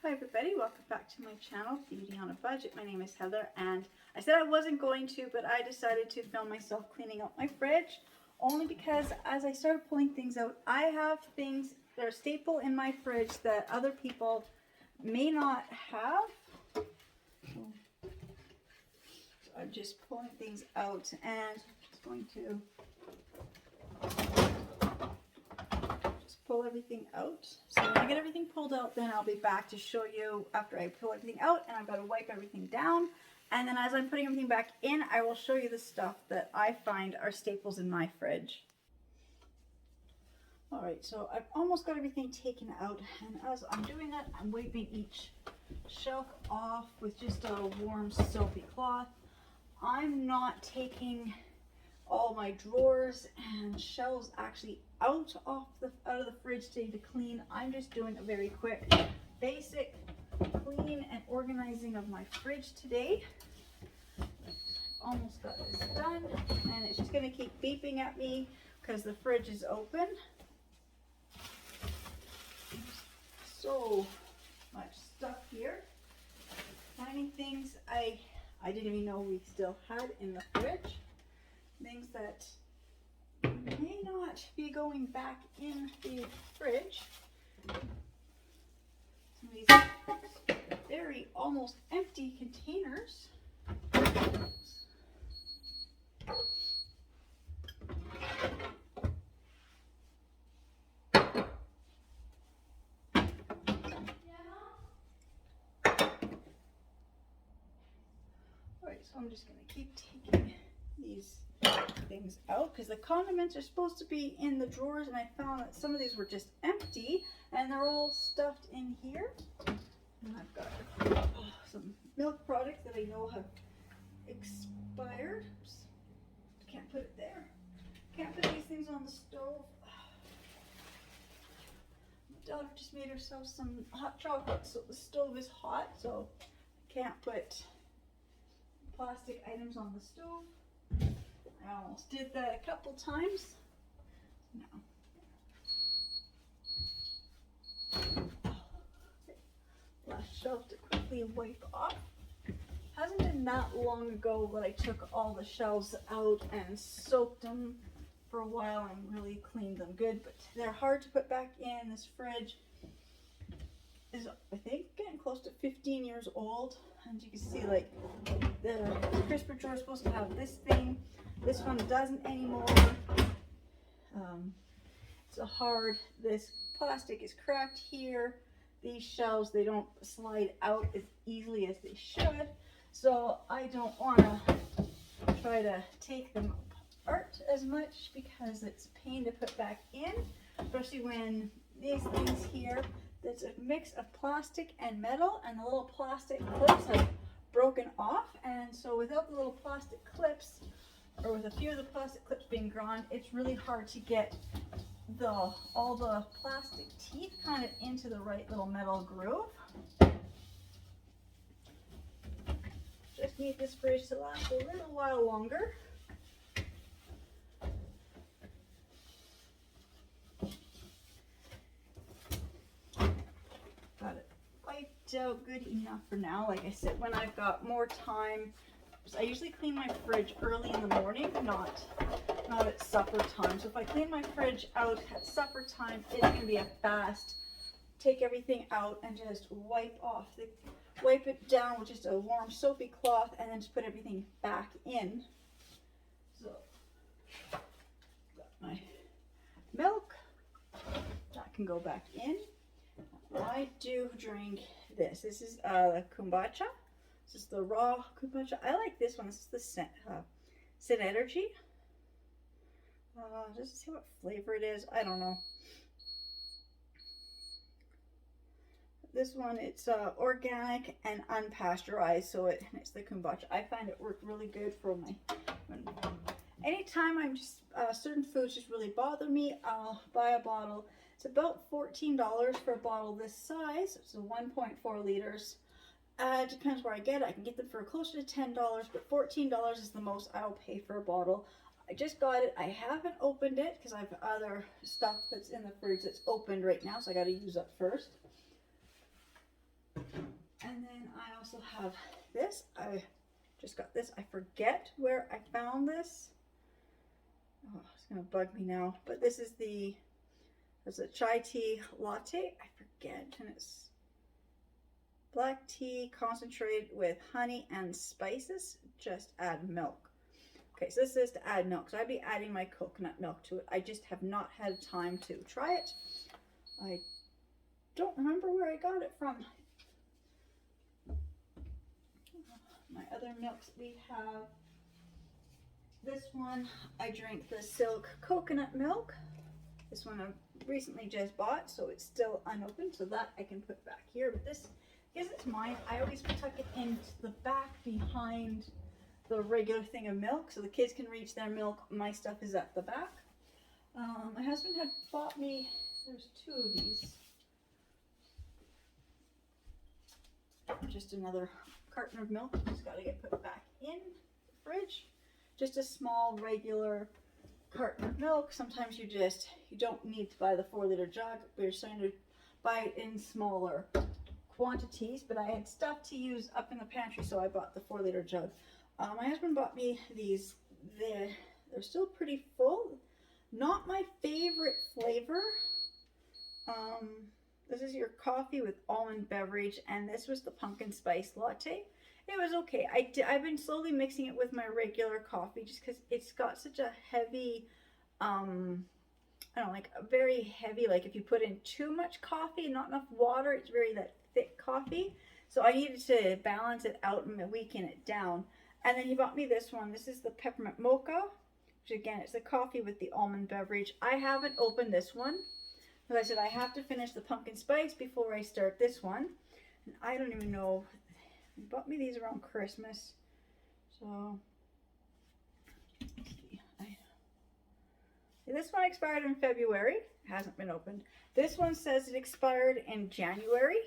Hi everybody, welcome back to my channel, Beauty on a Budget. My name is Heather and I said I wasn't going to, but I decided to film myself cleaning out my fridge only because as I started pulling things out, I have things that are staple in my fridge that other people may not have. So I'm just pulling things out and just going to pull everything out. So when I get everything pulled out, then I'll be back to show you after I pull everything out, and I've got to wipe everything down. And then as I'm putting everything back in, I will show you the stuff that I find are staples in my fridge. All right, so I've almost got everything taken out, and as I'm doing that, I'm wiping each shelf off with just a warm soapy cloth. I'm not taking all my drawers and shelves actually out of the fridge today to clean. I'm just doing a very quick basic clean and organizing of my fridge today. Almost got this done, and it's just going to keep beeping at me because the fridge is open. So much stuff here. Tiny things I didn't even know we still had in the fridge. Things that may not be going back in the fridge. Some of these very almost empty containers. Alright, so I'm just going to keep taking these things out because the condiments are supposed to be in the drawers, and I found that some of these were just empty and they're all stuffed in here. And I've got some milk products that I know have expired. Oops. Can't put it there. Can't put these things on the stove. My daughter just made herself some hot chocolate, so the stove is hot, so I can't put plastic items on the stove. I almost did that a couple times. No. Last shelf to quickly wipe off. Hasn't been that long ago that I took all the shelves out and soaked them for a while and really cleaned them good, but they're hard to put back in. This fridge is, I think, getting close to 15 years old, and you can see like the crisper drawer is supposed to have this thing. This one doesn't anymore. It's a hard, this plastic is cracked here. These shelves, they don't slide out as easily as they should. So I don't want to try to take them apart as much because it's a pain to put back in, especially when these things here, there's a mix of plastic and metal, and the little plastic clips have broken off. And so without the little plastic clips, or with a few of the plastic clips being gone, it's really hard to get all the plastic teeth kind of into the right little metal groove. Just need this fridge to last a little while longer. Got it wiped out good enough for now. Like I said, when I've got more time, I usually clean my fridge early in the morning, not at supper time. So if I clean my fridge out at supper time, it's going to be a fast, take everything out and just wipe it down with just a warm soapy cloth, and then just put everything back in. So, got my milk, that can go back in. I do drink this. This is kombucha. This is the raw kombucha. I like this one. This is the Synergy. Just see what flavor it is. I don't know. This one, it's organic and unpasteurized, so it's the kombucha. I find it worked really good for anytime I'm just certain foods just really bother me, I'll buy a bottle. It's about $14 for a bottle this size. It's a 1.4 liters. It depends where I get it. I can get them for closer to $10, but $14 is the most I'll pay for a bottle. I just got it. I haven't opened it because I have other stuff that's in the fridge that's opened right now, so I got to use up first. And then I also have this. I just got this. I forget where I found this. Oh, it's gonna bug me now. But this is there's a chai tea latte. I forget, and it's black tea concentrated with honey and spices. Just add milk. Okay, so this is to add milk. So I'd be adding my coconut milk to it. I just have not had time to try it. I don't remember where I got it from. My other milks, we have this one. I drink the Silk coconut milk. This one I recently just bought, so it's still unopened, so that I can put back here. But this, because it's mine, I always tuck it into the back behind the regular thing of milk, so the kids can reach their milk. My stuff is at the back. My husband had bought me, there's 2 of these. Just another carton of milk. Just got to get put back in the fridge. Just a small regular carton of milk. Sometimes you don't need to buy the 4-liter jug, but you're starting to buy it in smaller quantities. But I had stuff to use up in the pantry, so I bought the 4-liter jug. My husband bought me these. They're still pretty full. Not my favorite flavor. This is your coffee with almond beverage, and this was the pumpkin spice latte. It was okay. I've been slowly mixing it with my regular coffee just because it's got such a heavy, I don't know, like a very heavy, like if you put in too much coffee and not enough water, it's very that thick coffee. So I needed to balance it out and weaken it down. And then he bought me this one. This is the peppermint mocha, which again, it's the coffee with the almond beverage. I haven't opened this one. As I said, I have to finish the pumpkin spice before I start this one. And I don't even know. He bought me these around Christmas. So, let's see. This one expired in February. It hasn't been opened. This one says it expired in January.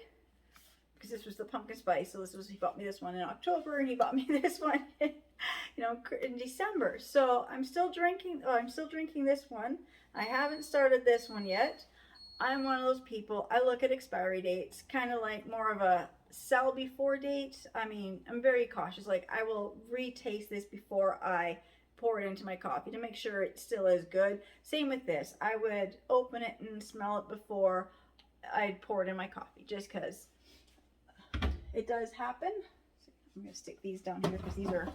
Because this was the pumpkin spice. So he bought me this one in October. And he bought me this one in December. So I'm still drinking this one. I haven't started this one yet. I'm one of those people, I look at expiry dates, kind of like more of a sell before date. I mean, I'm very cautious. Like, I will retaste this before I pour it into my coffee to make sure it still is good. Same with this. I would open it and smell it before I'd pour it in my coffee, just because it does happen. So I'm going to stick these down here because these are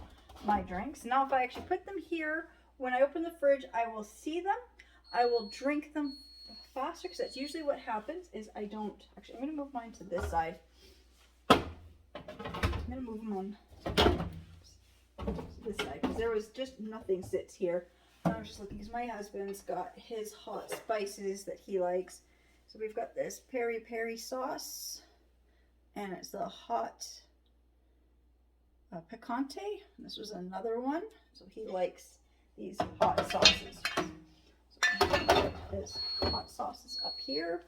my drinks. Now, if I actually put them here, when I open the fridge, I will see them. I will drink them faster, because that's usually what happens. Is I don't actually, I'm going to move mine to this side. I'm going to move them on this side because there was just nothing sits here. I was just looking because my husband's got his hot spices that he likes. So we've got this peri peri sauce, and it's the hot picante. And this was another one, so he likes these hot sauces. His hot sauces up here.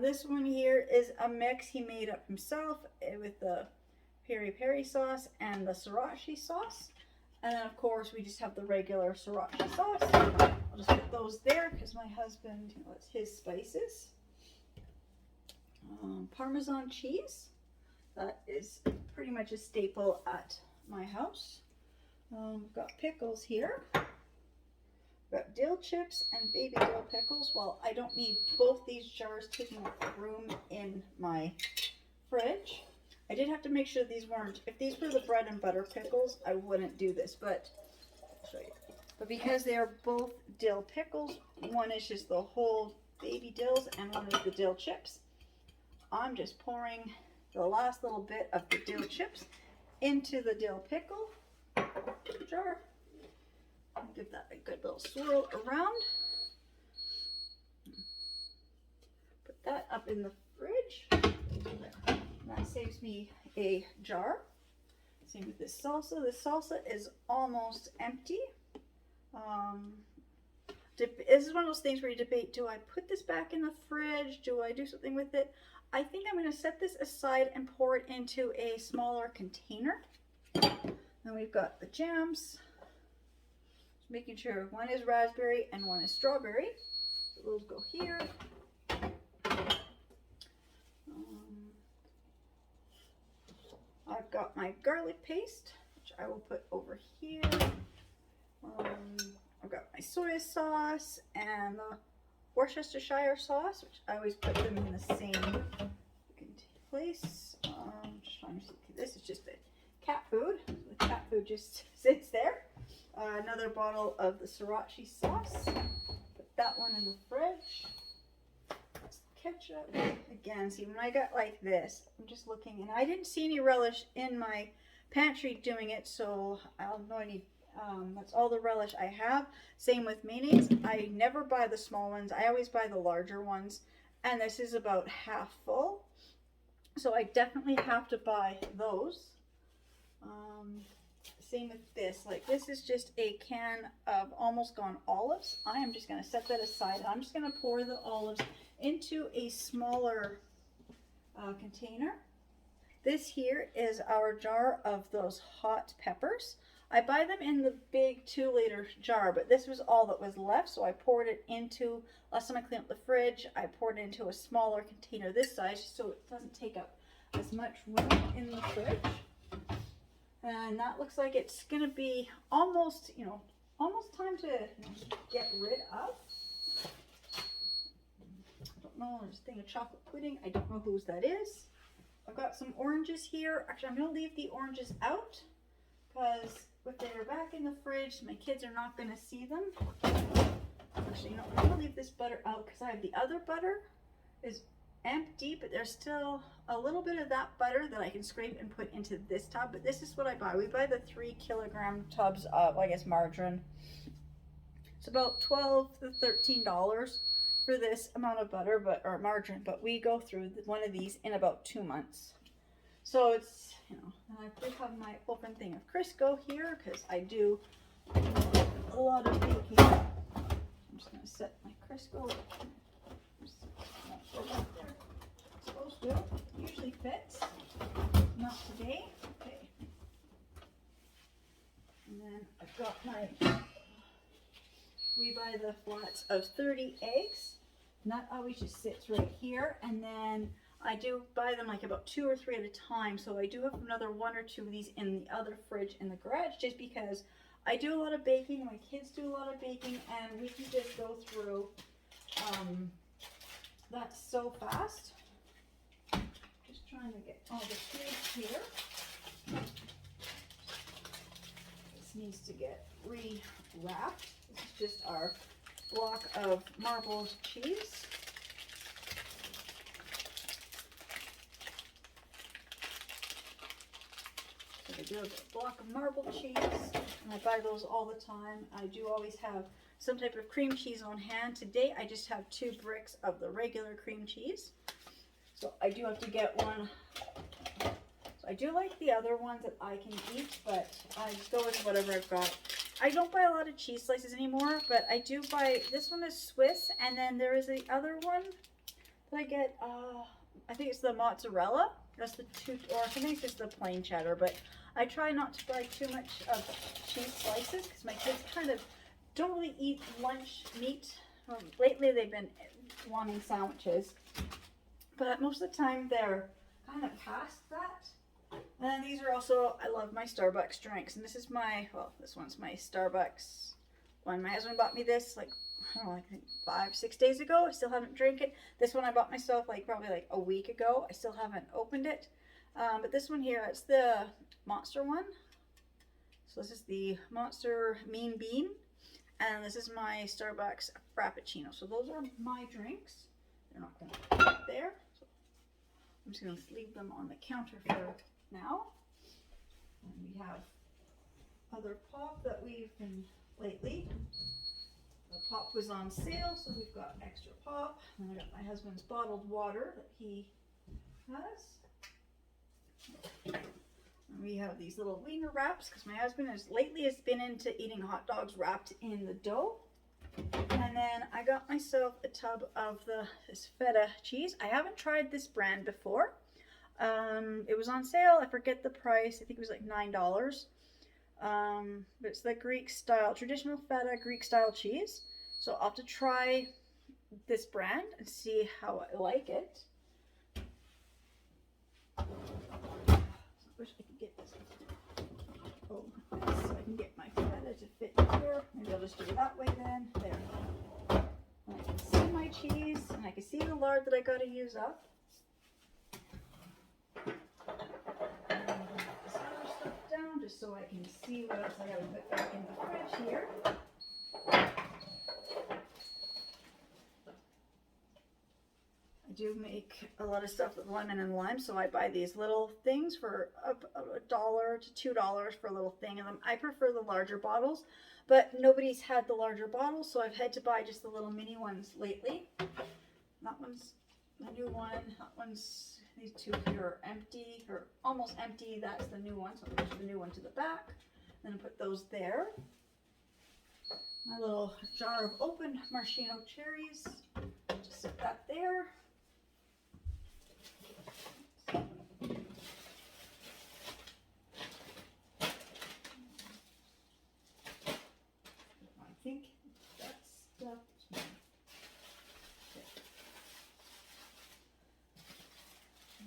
This one here is a mix he made up himself with the peri peri sauce and the sriracha sauce. And then of course we just have the regular sriracha sauce. I'll just put those there because my husband, it's his spices. Parmesan cheese. That is pretty much a staple at my house. We've got pickles here. Got dill chips and baby dill pickles. Well, I don't need both these jars taking up room in my fridge. I did have to make sure these weren't, if these were the bread and butter pickles, I wouldn't do this, but I'll show you. But because they are both dill pickles, one is just the whole baby dills and one is the dill chips, I'm just pouring the last little bit of the dill chips into the dill pickle jar. Give that a good little swirl around. Put that up in the fridge. And that saves me a jar. Same with this salsa. This salsa is almost empty. This is one of those things where you debate, do I put this back in the fridge? Do I do something with it? I think I'm going to set this aside and pour it into a smaller container. Then we've got the jams. Making sure one is raspberry and one is strawberry. So those go here. my garlic paste, which I will put over here. I've got my soy sauce and the Worcestershire sauce, which I always put them in the same place. Just trying to see. This is just the cat food. So the cat food just sits there. Another bottle of the sriracha sauce. Put that one in the fridge. That's the ketchup. Again, see, when I got like this, I'm just looking, and I didn't see any relish in my pantry doing it, so I'll know I need. That's all the relish I have. Same with mayonnaise. I never buy the small ones. I always buy the larger ones. And this is about half full. So I definitely have to buy those. Same with this. Like, this is just a can of almost gone olives. I am just going to set that aside. I'm just going to pour the olives into a smaller container. This here is our jar of those hot peppers. I buy them in the big 2-liter jar, but this was all that was left, so I poured it into, last time I cleaned up the fridge, I poured it into a smaller container this size so it doesn't take up as much room in the fridge. And that looks like it's going to be almost, almost time to get rid of. I don't know, there's a thing of chocolate pudding. I don't know whose that is. I've got some oranges here. Actually, I'm going to leave the oranges out because if they're back in the fridge, my kids are not going to see them. Actually, I'm going to leave this butter out because I have the other butter is empty, but there's still a little bit of that butter that I can scrape and put into this tub. But this is what I buy. We buy the 3-kilogram tubs of, I guess, margarine. It's about $12 to $13 for this amount of butter, or margarine, but we go through one of these in about 2 months. So it's, and I have my open thing of Crisco here because I do a lot of baking. I'm just going to set my Crisco. Supposed to. Usually fits. Not today. Okay. And then I've got my, we buy the flats of 30 eggs. And that always just sits right here. And then I do buy them like about 2 or 3 at a time, so I do have another 1 or 2 of these in the other fridge in the garage, just because I do a lot of baking, my kids do a lot of baking, and we can just go through that so fast. Just trying to get all the food here. This needs to get re-wrapped. This is just our block of Marbles cheese. I do have a block of marble cheese, and I buy those all the time. I do always have some type of cream cheese on hand. Today I just have 2 bricks of the regular cream cheese. So I do have to get one. So I do like the other ones that I can eat, but I just go with whatever I've got. I don't buy a lot of cheese slices anymore, but I do buy, this one is Swiss, and then there is the other one that I get, I think it's the mozzarella. That's the 2, or I think it's just the plain cheddar, but I try not to buy too much of cheese slices because my kids kind of don't really eat lunch meat. Lately they've been wanting sandwiches, but most of the time they're kind of past that. And then these are also, I love my Starbucks drinks, and this is my, well, this one's my Starbucks one. My husband bought me this like, I don't know, like 5-6 days ago. I still haven't drank it. This one I bought myself like probably like a week ago. I still haven't opened it. But this one here, it's the Monster one. So this is the Monster Mean Bean. And this is my Starbucks Frappuccino. So those are my drinks. They're not going to fit there. So I'm just going to leave them on the counter for now. And we have other pop that we've been lately. The pop was on sale, so we've got extra pop. And I got my husband's bottled water that he has. And we have these little wiener wraps because my husband has been into eating hot dogs wrapped in the dough. And then I got myself a tub of this feta cheese. I haven't tried this brand before. It was on sale. I forget the price. I think it was like $9. But it's the Greek style, traditional feta Greek style cheese. So I'll have to try this brand and see how I like it. wish I could get this. Oh, so I can get my feta to fit here. Maybe I'll just do it that way then. There. And I can see my cheese, and I can see the lard that I got to use up. And I'll put this other stuff down just so I can see what else I got to put back in the fridge here. I do make a lot of stuff with lemon and lime, so I buy these little things for $1 to $2 for a little thing of them. I prefer the larger bottles, but nobody's had the larger bottles, so I've had to buy just the little mini ones lately. That one's the new one. That one's, these two here are empty, or almost empty. That's the new one, so I'll push the new one to the back. Then put those there. My little jar of open maraschino cherries. Just set that there. I think that's stuff.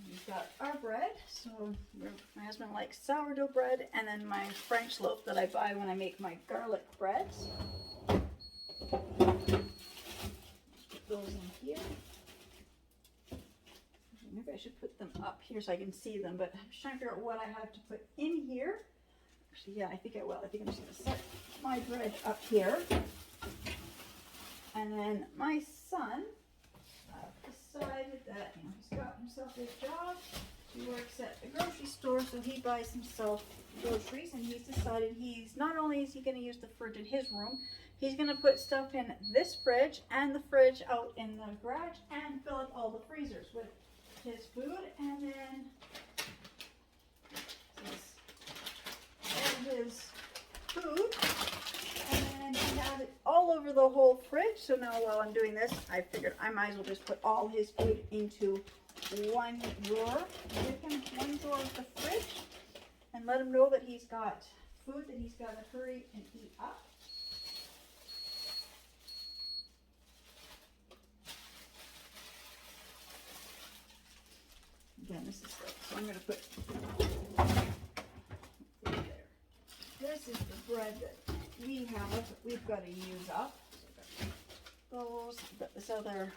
We've got our bread. So my husband likes sourdough bread, and then my French loaf that I buy when I make my garlic breads. Put those in here. Maybe I should put them up here so I can see them, but I'm just trying to figure out what I have to put in here. Actually, yeah, I think I will. I think I'm just going to set my bread up here. And then my son decided that, you know, he's got himself a job. He works at the grocery store, so he buys himself groceries, and he's decided he's, not only is he going to use the fridge in his room, he's going to put stuff in this fridge and the fridge out in the garage and fill up all the freezers with his food, and then his food, and then he had it all over the whole fridge. So now while I'm doing this, I figured I might as well just put all his food into one drawer. Give him one drawer of the fridge and let him know that he's got food that he's got to hurry and eat up. Again, this is stuff, so I'm going to put there. This is the bread that we have that we've got to use up. So those, we've got this other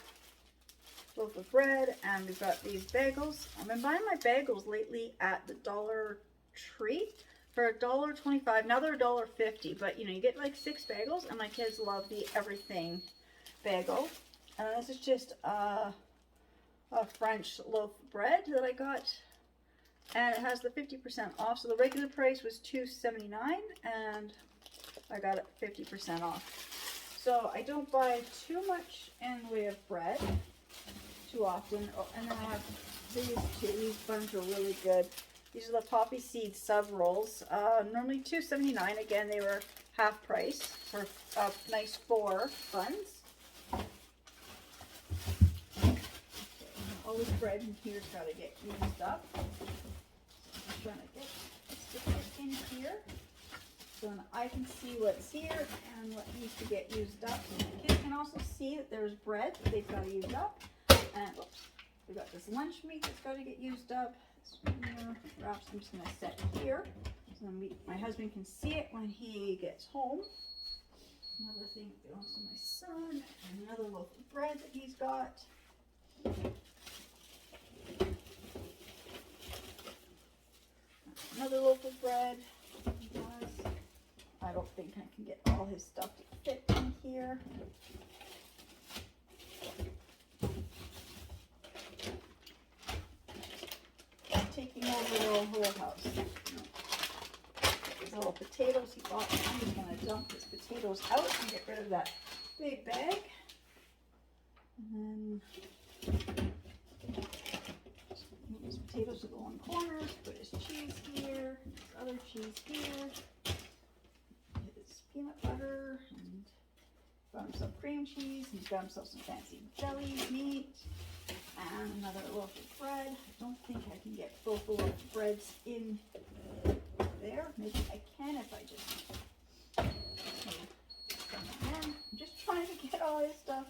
loaf of bread, and we've got these bagels. I've been buying my bagels lately at the Dollar Tree for $1.25. Now they're $1.50, but you know, you get like 6 bagels, and my kids love the everything bagel. And this is just a French loaf of bread that I got, and it has the 50% off. So the regular price was $2.79, and I got it 50% off. So I don't buy too much in the way of bread too often. Oh, and then I have these two. These buns are really good. These are the poppy seed sub rolls. Normally $2.79. Again, they were half price for a nice 4 buns. All this bread in here's got to get used up. So I'm trying to stick it in here so then I can see what's here and what needs to get used up. So the kids can also see that there's bread that they've got to use up. And oops, we've got this lunch meat that's got to get used up. This wraps I'm just going to set here so then my husband can see it when he gets home. Another thing that belongs to my son, and another loaf of bread that he's got. Another loaf of bread. I don't think I can get all his stuff to fit in here. Taking over the whole house. These little potatoes he bought. I'm just going to dump his potatoes out and get rid of that big bag. And then his potatoes to go in corners. Put his cheese here. His other cheese here. His peanut butter. And got himself cream cheese. He's got himself some fancy jelly, meat. And another loaf of bread. I don't think I can get both the loaf of breads in there. Maybe I can if I just I'm just trying to get all his stuff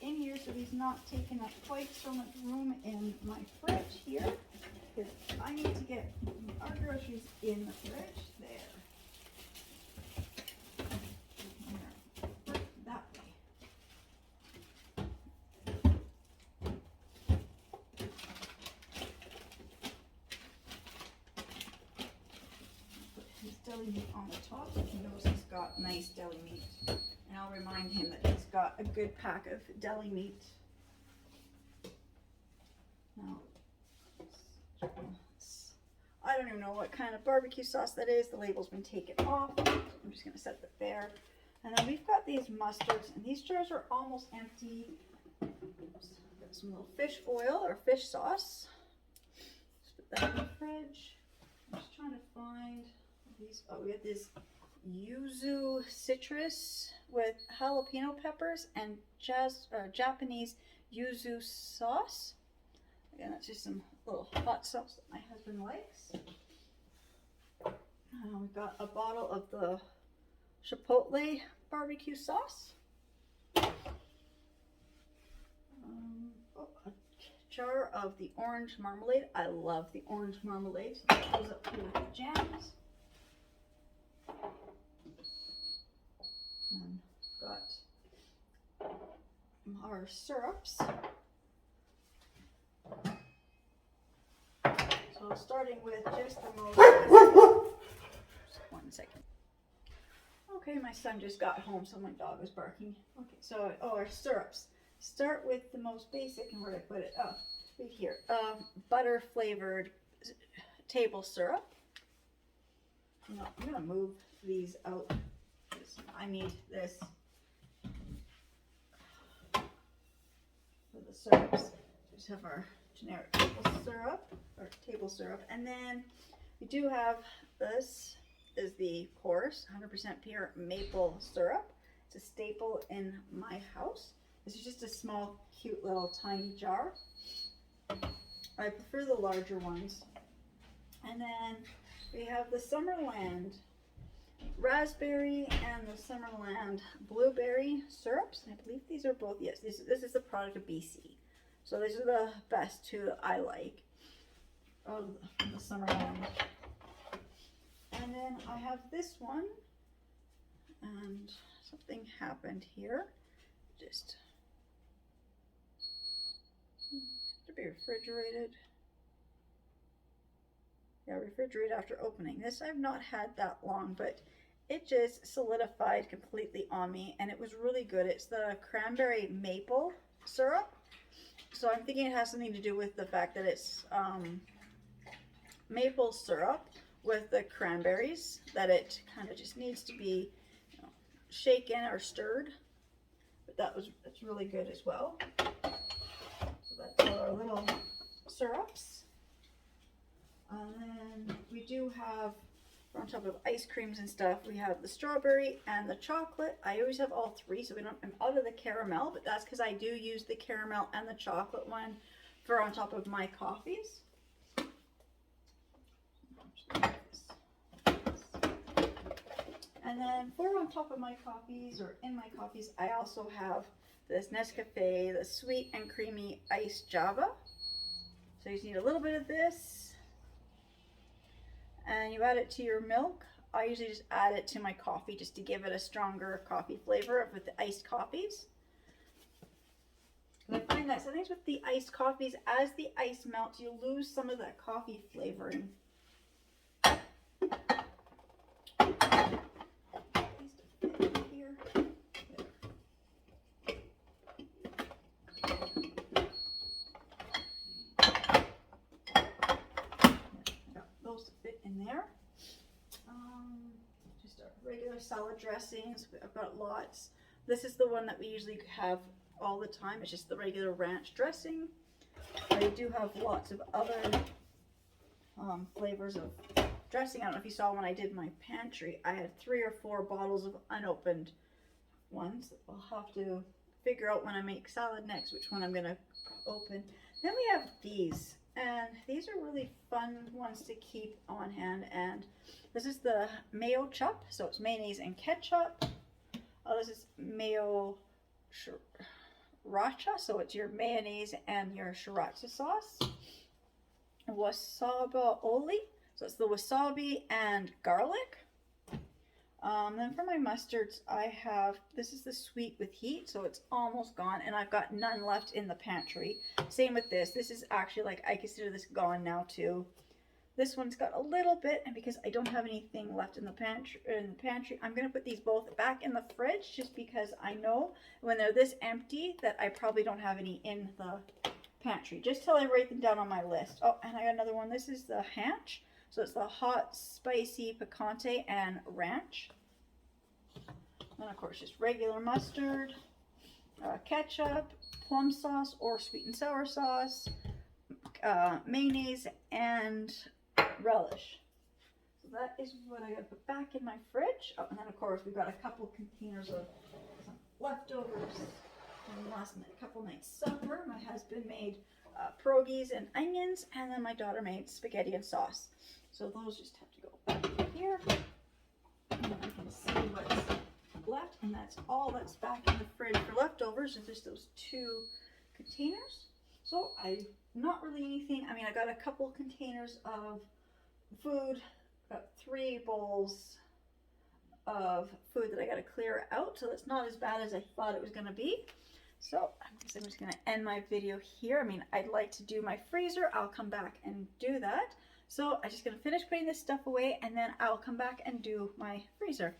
in here so he's not taking up quite so much room in my fridge here. Because I need to get our groceries deli meat on the top. He knows he's got nice deli meat. And I'll remind him that he's got a good pack of deli meat. Now, I don't even know what kind of barbecue sauce that is. The label's been taken off. I'm just going to set that there. And then we've got these mustards, and these jars are almost empty. Oops. Got some little fish oil or fish sauce. Just put that in the fridge. I'm just trying to find these. Oh, we have this yuzu citrus with jalapeno peppers and Japanese yuzu sauce. Again, that's just some little hot sauce that my husband likes. We've got a bottle of the Chipotle barbecue sauce. A jar of the orange marmalade. I love the orange marmalade. So that goes up here with the jams. And got our syrups. So starting with just the most. Just 1 second. Okay, my son just got home, so my dog was barking. Okay, so our syrups. Start with the most basic, and where did I put it? Oh, right here. Butter flavored table syrup. I'm gonna move these out. I need this for the syrups. Just have our generic table syrup, and then we do have this. Is the coarse 100% pure maple syrup. It's a staple in my house. This is just a small, cute little tiny jar. I prefer the larger ones. And then we have the Summerland raspberry and the Summerland blueberry syrups. I believe these are both, yes, this is the product of BC. So these are the best two that I like of the Summerland. And then I have this one, and something happened here. Just to be refrigerated. Yeah, refrigerate after opening. This I've not had that long, but it just solidified completely on me, and it was really good. It's the cranberry maple syrup. So I'm thinking it has something to do with the fact that it's maple syrup with the cranberries, that it kind of just needs to be, shaken or stirred. But that's really good as well. So that's all our little syrups. And then we do have, on top of ice creams and stuff, we have the strawberry and the chocolate. I always have all three, so I'm out of the caramel, but that's because I do use the caramel and the chocolate one for on top of my coffees. And then for on top of my coffees, or in my coffees, I also have this Nescafe, the sweet and creamy iced Java. So you just need a little bit of this, and you add it to your milk. I usually just add it to my coffee just to give it a stronger coffee flavor with the iced coffees. And I find that sometimes with the iced coffees, as the ice melts, you lose some of that coffee flavoring. Those to fit in there. Just our regular salad dressings. I've got lots. This is the one that we usually have all the time. It's just the regular ranch dressing. I do have lots of other flavors of dressing. I don't know if you saw when I did my pantry, I had 3 or 4 bottles of unopened ones. I'll have to figure out when I make salad next which one I'm going to open. Then we have these, and these are really fun ones to keep on hand. And this is the mayo chup, so it's mayonnaise and ketchup. This is mayo sriracha, so it's your mayonnaise and your sriracha sauce. Wasabi oli, so it's the wasabi and garlic. Then for my mustards, I have, this is the sweet with heat, so it's almost gone, and I've got none left in the pantry. Same with this. This is actually, like, I consider this gone now too. This one's got a little bit, and because I don't have anything left in the pantry, I'm gonna put these both back in the fridge just because I know when they're this empty that I probably don't have any in the pantry. Just till I write them down on my list. Oh, and I got another one. This is the Hanch. So it's the hot, spicy picante and ranch. And of course, just regular mustard, ketchup, plum sauce or sweet and sour sauce, mayonnaise, and relish. So that is what I gotta put back in my fridge. Oh, and then of course we've got a couple containers of some leftovers from last night, a couple nights supper. My husband made pierogies and onions, and then my daughter made spaghetti and sauce. So those just have to go back here. And I can see what's left, and that's all that's back in the fridge for leftovers, is just those 2 containers. So not really anything. I mean, I got a couple containers of food, got 3 bowls of food that I got to clear out, so that's not as bad as I thought it was going to be. So I'm just going to end my video here. I mean, I'd like to do my freezer. I'll come back and do that. So I'm just going to finish putting this stuff away, and then I'll come back and do my freezer.